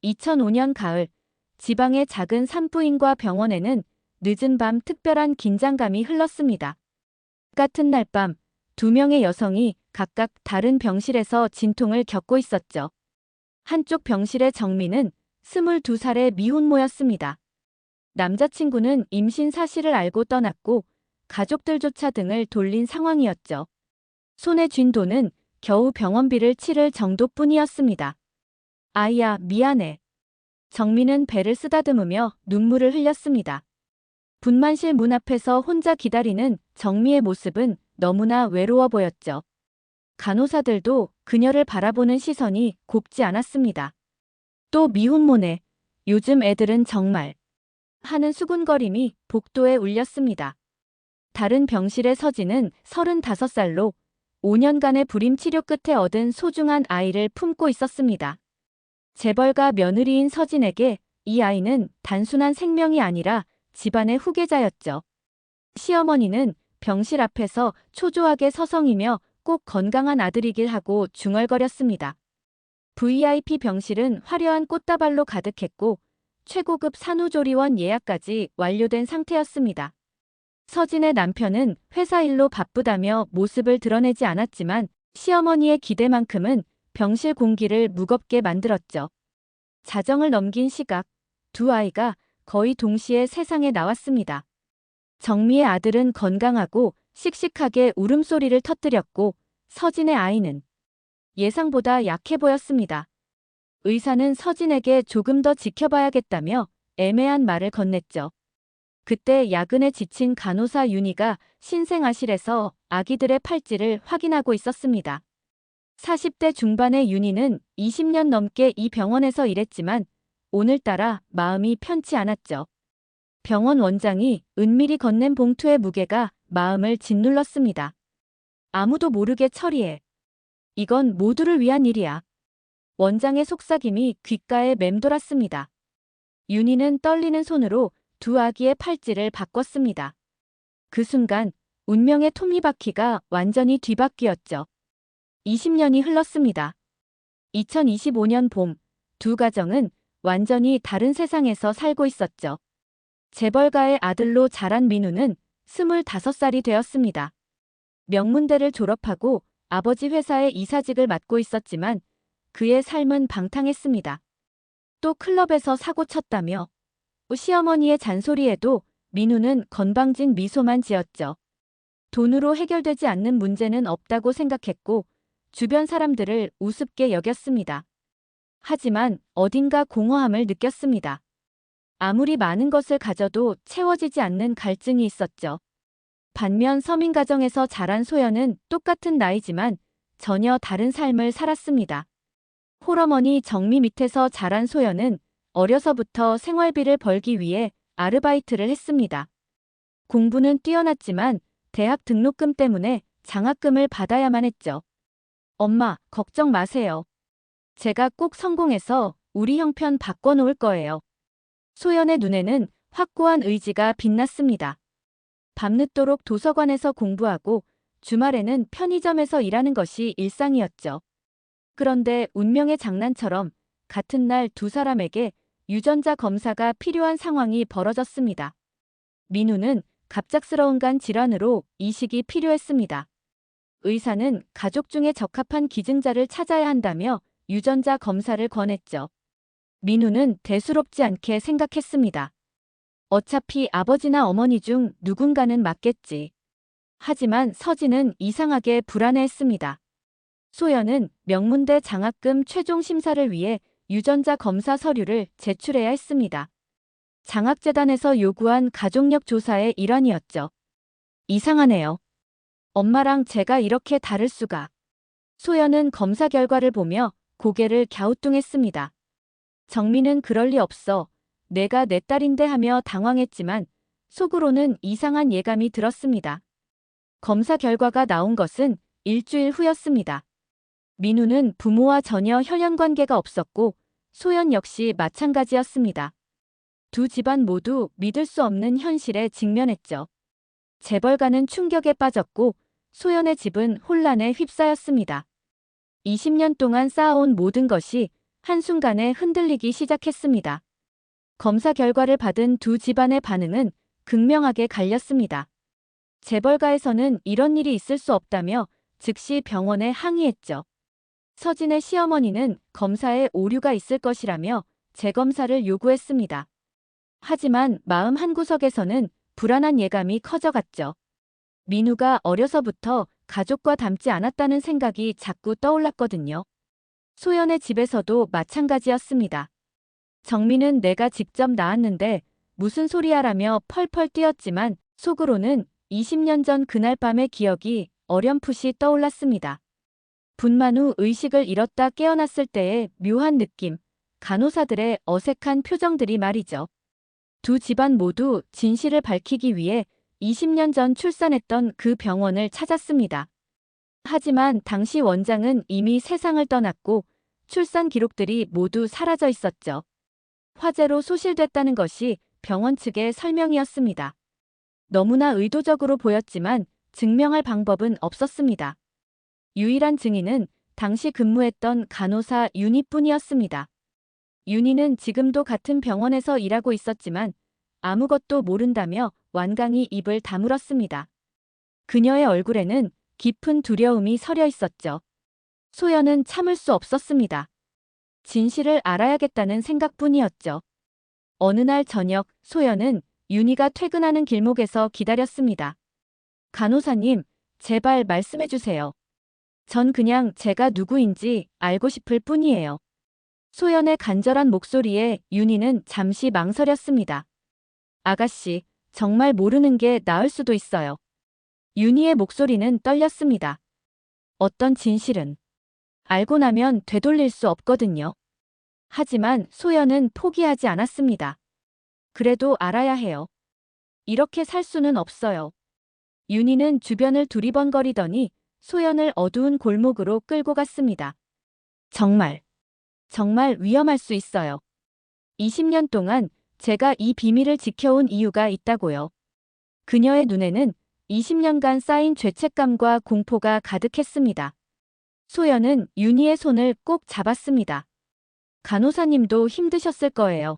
2005년 가을, 지방의 작은 산부인과 병원에는 늦은 밤 특별한 긴장감이 흘렀습니다. 같은 날 밤, 두 명의 여성이 각각 다른 병실에서 진통을 겪고 있었죠. 한쪽 병실의 정민은 22살의 미혼모였습니다. 남자친구는 임신 사실을 알고 떠났고 가족들조차 등을 돌린 상황이었죠. 손에 쥔 돈은 겨우 병원비를 치를 정도뿐이었습니다. 아이야, 미안해. 정민은 배를 쓰다듬으며 눈물을 흘렸습니다. 분만실 문 앞에서 혼자 기다리는 정미의 모습은 너무나 외로워 보였죠. 간호사들도 그녀를 바라보는 시선이 곱지 않았습니다. 또 미혼모네. 요즘 애들은 정말 하는 수군거림이 복도에 울렸습니다. 다른 병실의 서진은 35살로 5년간의 불임 치료 끝에 얻은 소중한 아이를 품고 있었습니다. 재벌가 며느리인 서진에게 이 아이는 단순한 생명이 아니라 집안의 후계자였죠. 시어머니는 병실 앞에서 초조하게 서성이며 꼭 건강한 아들이길 하고 중얼거렸습니다. VIP 병실은 화려한 꽃다발로 가득했고 최고급 산후조리원 예약까지 완료된 상태였습니다. 서진의 남편은 회사 일로 바쁘다며 모습을 드러내지 않았지만 시어머니의 기대만큼은 병실 공기를 무겁게 만들었죠. 자정을 넘긴 시각, 두 아이가 거의 동시에 세상에 나왔습니다. 정미의 아들은 건강하고 씩씩하게 울음소리를 터뜨렸고 서진의 아이는 예상보다 약해 보였습니다. 의사는 서진에게 조금 더 지켜봐야겠다며 애매한 말을 건넸죠. 그때 야근에 지친 간호사 윤희가 신생아실에서 아기들의 팔찌를 확인하고 있었습니다. 40대 중반의 윤희는 20년 넘게 이 병원에서 일했지만 오늘따라 마음이 편치 않았죠. 병원 원장이 은밀히 건넨 봉투의 무게가 마음을 짓눌렀습니다. 아무도 모르게 처리해. 이건 모두를 위한 일이야. 원장의 속삭임이 귓가에 맴돌았습니다. 윤희는 떨리는 손으로 두 아기의 팔찌를 바꿨습니다. 그 순간 운명의 톱니바퀴가 완전히 뒤바뀌었죠. 20년이 흘렀습니다. 2025년 봄, 두 가정은 완전히 다른 세상에서 살고 있었죠. 재벌가의 아들로 자란 민우는 25살이 되었습니다. 명문대를 졸업하고 아버지 회사의 이사직을 맡고 있었지만 그의 삶은 방탕했습니다. 또 클럽에서 사고 쳤다며 시어머니의 잔소리에도 민우는 건방진 미소만 지었죠. 돈으로 해결되지 않는 문제는 없다고 생각했고 주변 사람들을 우습게 여겼습니다. 하지만 어딘가 공허함을 느꼈습니다. 아무리 많은 것을 가져도 채워지지 않는 갈증이 있었죠. 반면 서민 가정에서 자란 소연은 똑같은 나이지만 전혀 다른 삶을 살았습니다. 홀어머니 정미 밑에서 자란 소연은 어려서부터 생활비를 벌기 위해 아르바이트를 했습니다. 공부는 뛰어났지만 대학 등록금 때문에 장학금을 받아야만 했죠. 엄마, 걱정 마세요. 제가 꼭 성공해서 우리 형편 바꿔놓을 거예요. 소연의 눈에는 확고한 의지가 빛났습니다. 밤늦도록 도서관에서 공부하고 주말에는 편의점에서 일하는 것이 일상이었죠. 그런데 운명의 장난처럼 같은 날 두 사람에게 유전자 검사가 필요한 상황이 벌어졌습니다. 민우는 갑작스러운 간 질환으로 이식이 필요했습니다. 의사는 가족 중에 적합한 기증자를 찾아야 한다며 유전자 검사를 권했죠. 민우는 대수롭지 않게 생각했습니다. 어차피 아버지나 어머니 중 누군가는 맞겠지. 하지만 서진은 이상하게 불안해했습니다. 소연은 명문대 장학금 최종 심사를 위해 유전자 검사 서류를 제출해야 했습니다. 장학재단에서 요구한 가족력 조사의 일환이었죠. 이상하네요. 엄마랑 제가 이렇게 다를 수가. 소연은 검사 결과를 보며 고개를 갸우뚱했습니다. 정민은 그럴 리 없어. 내가 내 딸인데 하며 당황했지만 속으로는 이상한 예감이 들었습니다. 검사 결과가 나온 것은 일주일 후였습니다. 민우는 부모와 전혀 혈연관계가 없었고 소연 역시 마찬가지였습니다. 두 집안 모두 믿을 수 없는 현실에 직면했죠. 재벌가는 충격에 빠졌고 소연의 집은 혼란에 휩싸였습니다. 20년 동안 쌓아온 모든 것이 한순간에 흔들리기 시작했습니다. 검사 결과를 받은 두 집안의 반응은 극명하게 갈렸습니다. 재벌가에서는 이런 일이 있을 수 없다며 즉시 병원에 항의했죠. 서진의 시어머니는 검사에 오류가 있을 것이라며 재검사를 요구했습니다. 하지만 마음 한구석에서는 불안한 예감이 커져갔죠. 민우가 어려서부터 가족과 닮지 않았다는 생각이 자꾸 떠올랐거든요. 소연의 집에서도 마찬가지였습니다. 정민은 내가 직접 낳았는데 무슨 소리야라며 펄펄 뛰었지만 속으로는 20년 전 그날 밤의 기억이 어렴풋이 떠올랐습니다. 분만 후 의식을 잃었다 깨어났을 때의 묘한 느낌, 간호사들의 어색한 표정들이 말이죠. 두 집안 모두 진실을 밝히기 위해 20년 전 출산했던 그 병원을 찾았습니다. 하지만 당시 원장은 이미 세상을 떠났고 출산 기록들이 모두 사라져 있었죠. 화재로 소실됐다는 것이 병원 측의 설명이었습니다. 너무나 의도적으로 보였지만 증명할 방법은 없었습니다. 유일한 증인은 당시 근무했던 간호사 윤희뿐이었습니다. 윤희는 지금도 같은 병원에서 일하고 있었지만 아무것도 모른다며 완강히 입을 다물었습니다. 그녀의 얼굴에는 깊은 두려움이 서려 있었죠. 소연은 참을 수 없었습니다. 진실을 알아야겠다는 생각뿐이었죠. 어느 날 저녁 소연은 윤희가 퇴근하는 길목에서 기다렸습니다. 간호사님, 제발 말씀해 주세요. 전 그냥 제가 누구인지 알고 싶을 뿐이에요. 소연의 간절한 목소리에 윤희는 잠시 망설였습니다. 아가씨, 정말 모르는 게 나을 수도 있어요. 윤희의 목소리는 떨렸습니다. 어떤 진실은 알고 나면 되돌릴 수 없거든요. 하지만 소연은 포기하지 않았습니다. 그래도 알아야 해요. 이렇게 살 수는 없어요. 윤희는 주변을 두리번거리더니 소연을 어두운 골목으로 끌고 갔습니다. 정말 위험할 수 있어요. 20년 동안 제가 이 비밀을 지켜온 이유가 있다고요. 그녀의 눈에는 20년간 쌓인 죄책감과 공포가 가득했습니다. 소연은 윤희의 손을 꼭 잡았습니다. 간호사님도 힘드셨을 거예요.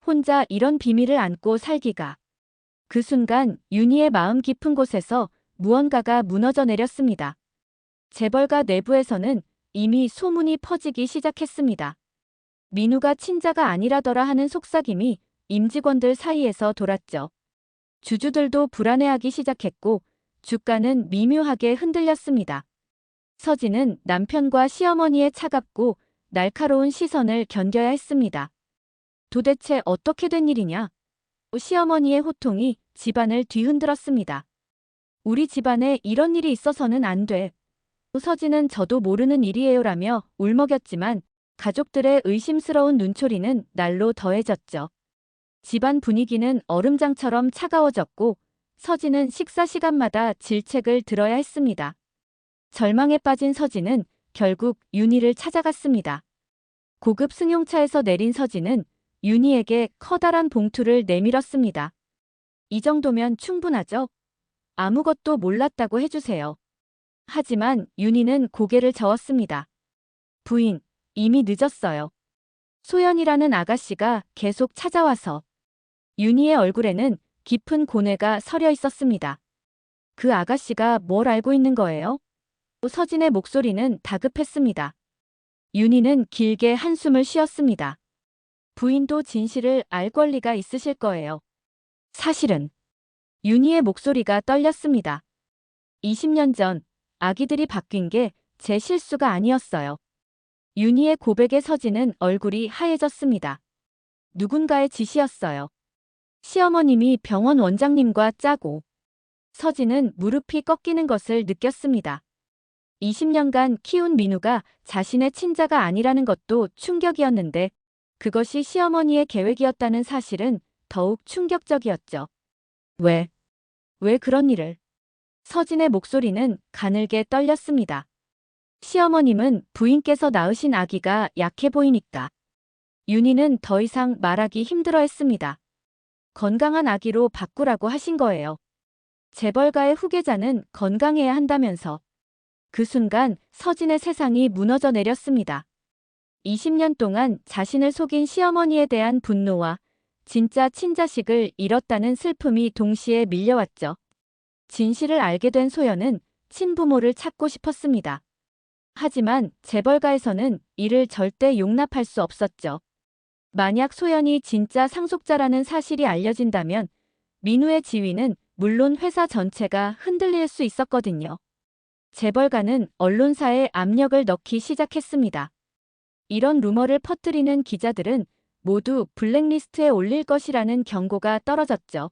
혼자 이런 비밀을 안고 살기가. 그 순간 윤희의 마음 깊은 곳에서 무언가가 무너져 내렸습니다. 재벌가 내부에서는 이미 소문이 퍼지기 시작했습니다. 민우가 친자가 아니라더라 하는 속삭임이 임직원들 사이에서 돌았죠. 주주들도 불안해하기 시작했고 주가는 미묘하게 흔들렸습니다. 서진은 남편과 시어머니의 차갑고 날카로운 시선을 견뎌야 했습니다. 도대체 어떻게 된 일이냐? 시어머니의 호통이 집안을 뒤흔들었습니다. 우리 집안에 이런 일이 있어서는 안 돼. 서진은 저도 모르는 일이에요라며 울먹였지만 가족들의 의심스러운 눈초리는 날로 더해졌죠. 집안 분위기는 얼음장처럼 차가워졌고 서진은 식사 시간마다 질책을 들어야 했습니다. 절망에 빠진 서진은 결국 윤희를 찾아갔습니다. 고급 승용차에서 내린 서진은 윤희에게 커다란 봉투를 내밀었습니다. 이 정도면 충분하죠? 아무것도 몰랐다고 해주세요. 하지만 윤희는 고개를 저었습니다. 부인, 이미 늦었어요. 소연이라는 아가씨가 계속 찾아와서. 윤희의 얼굴에는 깊은 고뇌가 서려 있었습니다. 그 아가씨가 뭘 알고 있는 거예요? 서진의 목소리는 다급했습니다. 윤희는 길게 한숨을 쉬었습니다. 부인도 진실을 알 권리가 있으실 거예요. 사실은 윤희의 목소리가 떨렸습니다. 20년 전 아기들이 바뀐 게 제 실수가 아니었어요. 윤희의 고백에 서진은 얼굴이 하얘졌습니다. 누군가의 지시였어요. 시어머님이 병원 원장님과 짜고. 서진은 무릎이 꺾이는 것을 느꼈습니다. 20년간 키운 민우가 자신의 친자가 아니라는 것도 충격이었는데 그것이 시어머니의 계획이었다는 사실은 더욱 충격적이었죠. 왜 그런 일을? 서진의 목소리는 가늘게 떨렸습니다. 시어머님은 부인께서 낳으신 아기가 약해 보이니까. 윤희는 더 이상 말하기 힘들어했습니다. 건강한 아기로 바꾸라고 하신 거예요. 재벌가의 후계자는 건강해야 한다면서. 그 순간 서진의 세상이 무너져 내렸습니다. 20년 동안 자신을 속인 시어머니에 대한 분노와 진짜 친자식을 잃었다는 슬픔이 동시에 밀려왔죠. 진실을 알게 된 소연은 친부모를 찾고 싶었습니다. 하지만 재벌가에서는 이를 절대 용납할 수 없었죠. 만약 소연이 진짜 상속자라는 사실이 알려진다면 민우의 지위는 물론 회사 전체가 흔들릴 수 있었거든요. 재벌가는 언론사에 압력을 넣기 시작했습니다. 이런 루머를 퍼뜨리는 기자들은 모두 블랙리스트에 올릴 것이라는 경고가 떨어졌죠.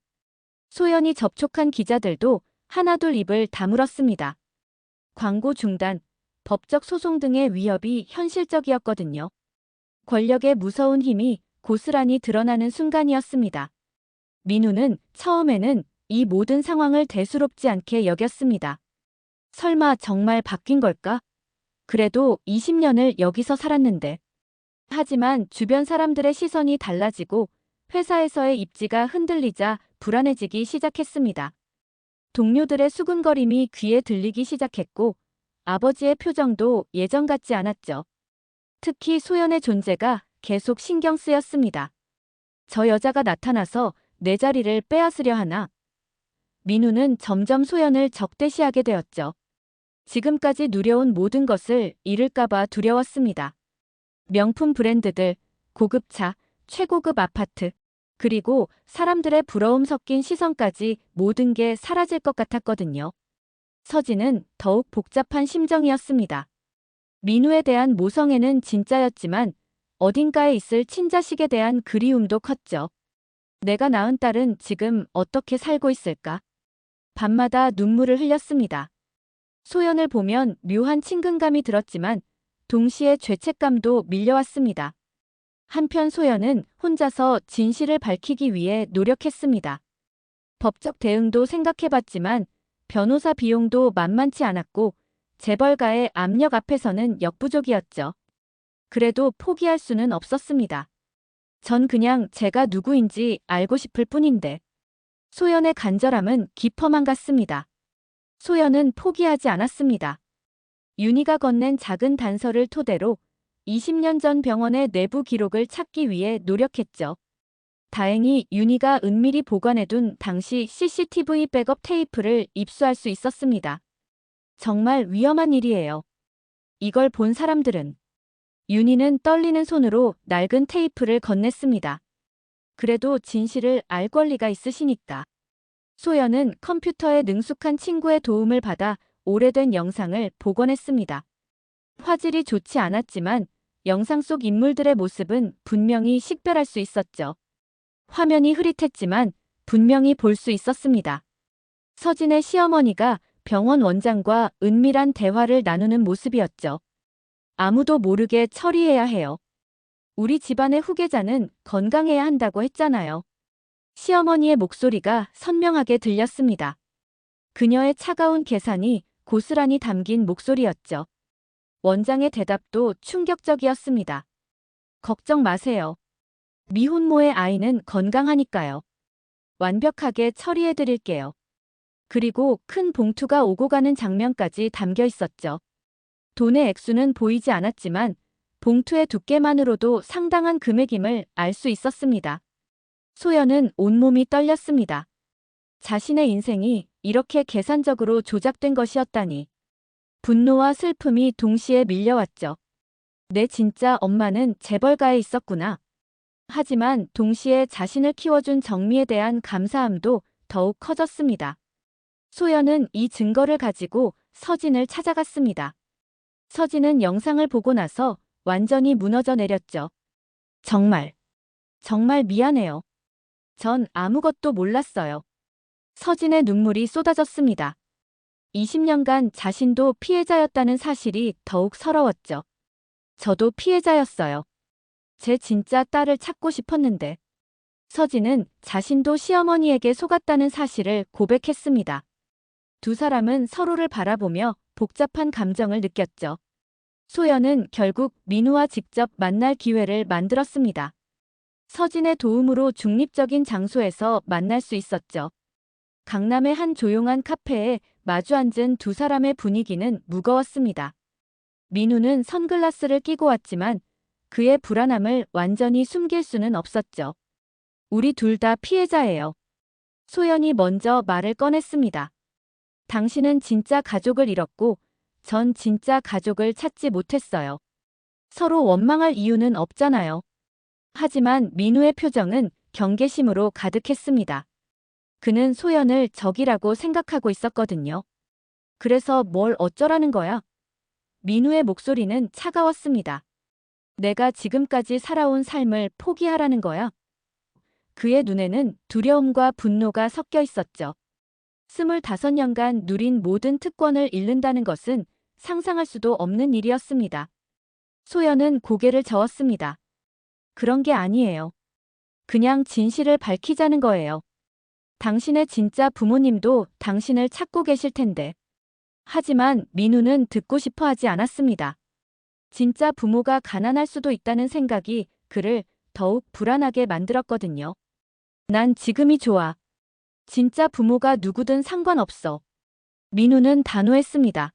소연이 접촉한 기자들도 하나둘 입을 다물었습니다. 광고 중단, 법적 소송 등의 위협이 현실적이었거든요. 권력의 무서운 힘이 고스란히 드러나는 순간이었습니다. 민우는 처음에는 이 모든 상황을 대수롭지 않게 여겼습니다. 설마 정말 바뀐 걸까? 그래도 20년을 여기서 살았는데. 하지만 주변 사람들의 시선이 달라지고 회사에서의 입지가 흔들리자 불안해지기 시작했습니다. 동료들의 수군거림이 귀에 들리기 시작했고 아버지의 표정도 예전 같지 않았죠. 특히 소연의 존재가 계속 신경 쓰였습니다. 저 여자가 나타나서 내 자리를 빼앗으려 하나? 민우는 점점 소연을 적대시하게 되었죠. 지금까지 누려온 모든 것을 잃을까봐 두려웠습니다. 명품 브랜드들, 고급차, 최고급 아파트, 그리고 사람들의 부러움 섞인 시선까지 모든 게 사라질 것 같았거든요. 서진은 더욱 복잡한 심정이었습니다. 민우에 대한 모성애는 진짜였지만 어딘가에 있을 친자식에 대한 그리움도 컸죠. 내가 낳은 딸은 지금 어떻게 살고 있을까? 밤마다 눈물을 흘렸습니다. 소연을 보면 묘한 친근감이 들었지만 동시에 죄책감도 밀려왔습니다. 한편 소연은 혼자서 진실을 밝히기 위해 노력했습니다. 법적 대응도 생각해봤지만 변호사 비용도 만만치 않았고 재벌가의 압력 앞에서는 역부족이었죠. 그래도 포기할 수는 없었습니다. 전 그냥 제가 누구인지 알고 싶을 뿐인데. 소연의 간절함은 깊어만 갔습니다. 소연은 포기하지 않았습니다. 윤희가 건넨 작은 단서를 토대로 20년 전 병원의 내부 기록을 찾기 위해 노력했죠. 다행히 윤희가 은밀히 보관해둔 당시 CCTV 백업 테이프를 입수할 수 있었습니다. 정말 위험한 일이에요. 이걸 본 사람들은. 윤희는 떨리는 손으로 낡은 테이프를 건넸습니다. 그래도 진실을 알 권리가 있으시니까. 소연은 컴퓨터에 능숙한 친구의 도움을 받아 오래된 영상을 복원했습니다. 화질이 좋지 않았지만 영상 속 인물들의 모습은 분명히 식별할 수 있었죠. 화면이 흐릿했지만 분명히 볼 수 있었습니다. 서진의 시어머니가 병원 원장과 은밀한 대화를 나누는 모습이었죠. 아무도 모르게 처리해야 해요. 우리 집안의 후계자는 건강해야 한다고 했잖아요. 시어머니의 목소리가 선명하게 들렸습니다. 그녀의 차가운 계산이 고스란히 담긴 목소리였죠. 원장의 대답도 충격적이었습니다. 걱정 마세요. 미혼모의 아이는 건강하니까요. 완벽하게 처리해드릴게요. 그리고 큰 봉투가 오고 가는 장면까지 담겨 있었죠. 돈의 액수는 보이지 않았지만 봉투의 두께만으로도 상당한 금액임을 알 수 있었습니다. 소연은 온몸이 떨렸습니다. 자신의 인생이 이렇게 계산적으로 조작된 것이었다니. 분노와 슬픔이 동시에 밀려왔죠. 내 진짜 엄마는 재벌가에 있었구나. 하지만 동시에 자신을 키워준 정미에 대한 감사함도 더욱 커졌습니다. 소연은 이 증거를 가지고 서진을 찾아갔습니다. 서진은 영상을 보고 나서 완전히 무너져 내렸죠. 정말 미안해요. 전 아무것도 몰랐어요. 서진의 눈물이 쏟아졌습니다. 20년간 자신도 피해자였다는 사실이 더욱 서러웠죠. 저도 피해자였어요. 제 진짜 딸을 찾고 싶었는데. 서진은 자신도 시어머니에게 속았다는 사실을 고백했습니다. 두 사람은 서로를 바라보며 복잡한 감정을 느꼈죠. 소연은 결국 민우와 직접 만날 기회를 만들었습니다. 서진의 도움으로 중립적인 장소에서 만날 수 있었죠. 강남의 한 조용한 카페에 마주 앉은 두 사람의 분위기는 무거웠습니다. 민우는 선글라스를 끼고 왔지만 그의 불안함을 완전히 숨길 수는 없었죠. 우리 둘 다 피해자예요. 소연이 먼저 말을 꺼냈습니다. 당신은 진짜 가족을 잃었고 전 진짜 가족을 찾지 못했어요. 서로 원망할 이유는 없잖아요. 하지만 민우의 표정은 경계심으로 가득했습니다. 그는 소연을 적이라고 생각하고 있었거든요. 그래서 뭘 어쩌라는 거야? 민우의 목소리는 차가웠습니다. 내가 지금까지 살아온 삶을 포기하라는 거야? 그의 눈에는 두려움과 분노가 섞여 있었죠. 25년간 누린 모든 특권을 잃는다는 것은 상상할 수도 없는 일이었습니다. 소연은 고개를 저었습니다. 그런 게 아니에요. 그냥 진실을 밝히자는 거예요. 당신의 진짜 부모님도 당신을 찾고 계실 텐데. 하지만 민우는 듣고 싶어 하지 않았습니다. 진짜 부모가 가난할 수도 있다는 생각이 그를 더욱 불안하게 만들었거든요. 난 지금이 좋아. 진짜 부모가 누구든 상관없어. 민우는 단호했습니다.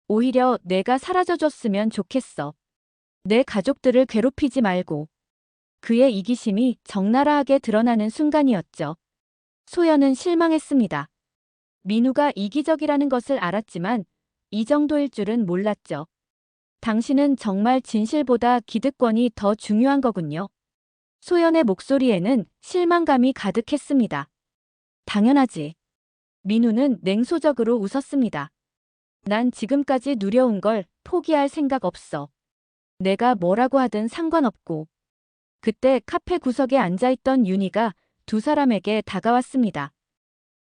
오히려 내가 사라져줬으면 좋겠어. 내 가족들을 괴롭히지 말고. 그의 이기심이 적나라하게 드러나는 순간이었죠. 소연은 실망했습니다. 민우가 이기적이라는 것을 알았지만 이 정도일 줄은 몰랐죠. 당신은 정말 진실보다 기득권이 더 중요한 거군요. 소연의 목소리에는 실망감이 가득했습니다. 당연하지. 민우는 냉소적으로 웃었습니다. 난 지금까지 누려온 걸 포기할 생각 없어. 내가 뭐라고 하든 상관없고. 그때 카페 구석에 앉아있던 윤희가 두 사람에게 다가왔습니다.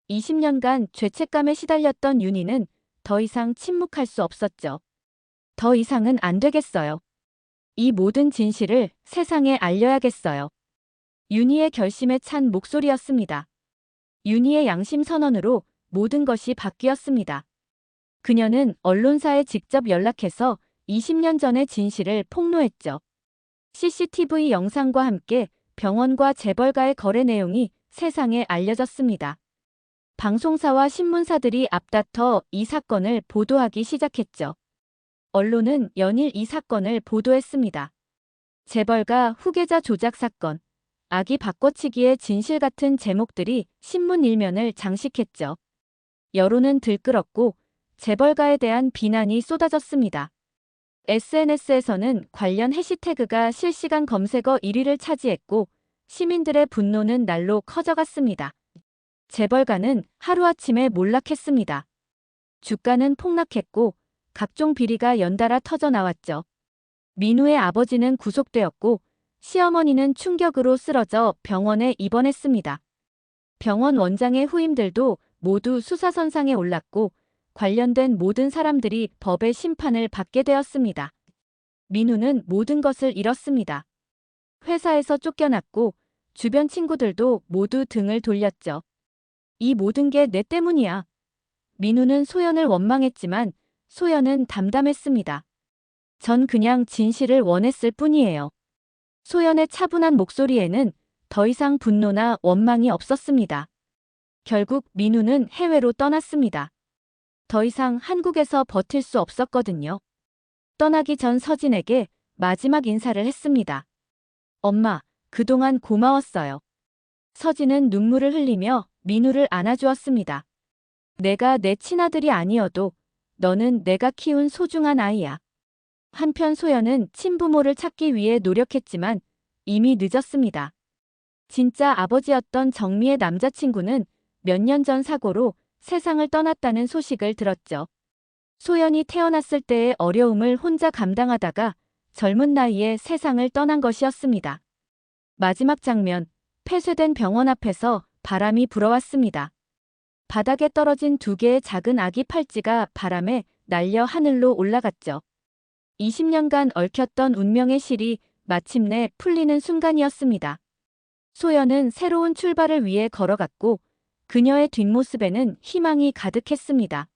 20년간 죄책감에 시달렸던 윤희는 더 이상 침묵할 수 없었죠. 더 이상은 안 되겠어요. 이 모든 진실을 세상에 알려야겠어요. 윤희의 결심에 찬 목소리였습니다. 윤희의 양심 선언으로 모든 것이 바뀌었습니다. 그녀는 언론사에 직접 연락해서 20년 전의 진실을 폭로했죠. CCTV 영상과 함께 병원과 재벌가의 거래 내용이 세상에 알려졌습니다. 방송사와 신문사들이 앞다퉈 이 사건을 보도하기 시작했죠. 언론은 연일 이 사건을 보도했습니다. 재벌가 후계자 조작 사건, 아기 바꿔치기의 진실 같은 제목들이 신문 일면을 장식했죠. 여론은 들끓었고 재벌가에 대한 비난이 쏟아졌습니다. SNS에서는 관련 해시태그가 실시간 검색어 1위를 차지했고 시민들의 분노는 날로 커져갔습니다. 재벌가는 하루아침에 몰락했습니다. 주가는 폭락했고 각종 비리가 연달아 터져나왔죠. 민우의 아버지는 구속되었고 시어머니는 충격으로 쓰러져 병원에 입원했습니다. 병원 원장의 후임들도 모두 수사선상에 올랐고 관련된 모든 사람들이 법의 심판을 받게 되었습니다. 민우는 모든 것을 잃었습니다. 회사에서 쫓겨났고 주변 친구들도 모두 등을 돌렸죠. 이 모든 게 내 때문이야. 민우는 소연을 원망했지만 소연은 담담했습니다. 전 그냥 진실을 원했을 뿐이에요. 소연의 차분한 목소리에는 더 이상 분노나 원망이 없었습니다. 결국 민우는 해외로 떠났습니다. 더 이상 한국에서 버틸 수 없었거든요. 떠나기 전 서진에게 마지막 인사를 했습니다. 엄마, 그동안 고마웠어요. 서진은 눈물을 흘리며 민우를 안아주었습니다. 내가 내 친아들이 아니어도 너는 내가 키운 소중한 아이야. 한편 소연은 친부모를 찾기 위해 노력했지만 이미 늦었습니다. 진짜 아버지였던 정미의 남자친구는 몇 년 전 사고로 세상을 떠났다는 소식을 들었죠. 소연이 태어났을 때의 어려움을 혼자 감당하다가 젊은 나이에 세상을 떠난 것이었습니다. 마지막 장면, 폐쇄된 병원 앞에서 바람이 불어왔습니다. 바닥에 떨어진 두 개의 작은 아기 팔찌가 바람에 날려 하늘로 올라갔죠. 20년간 얽혔던 운명의 실이 마침내 풀리는 순간이었습니다. 소연은 새로운 출발을 위해 걸어갔고 그녀의 뒷모습에는 희망이 가득했습니다.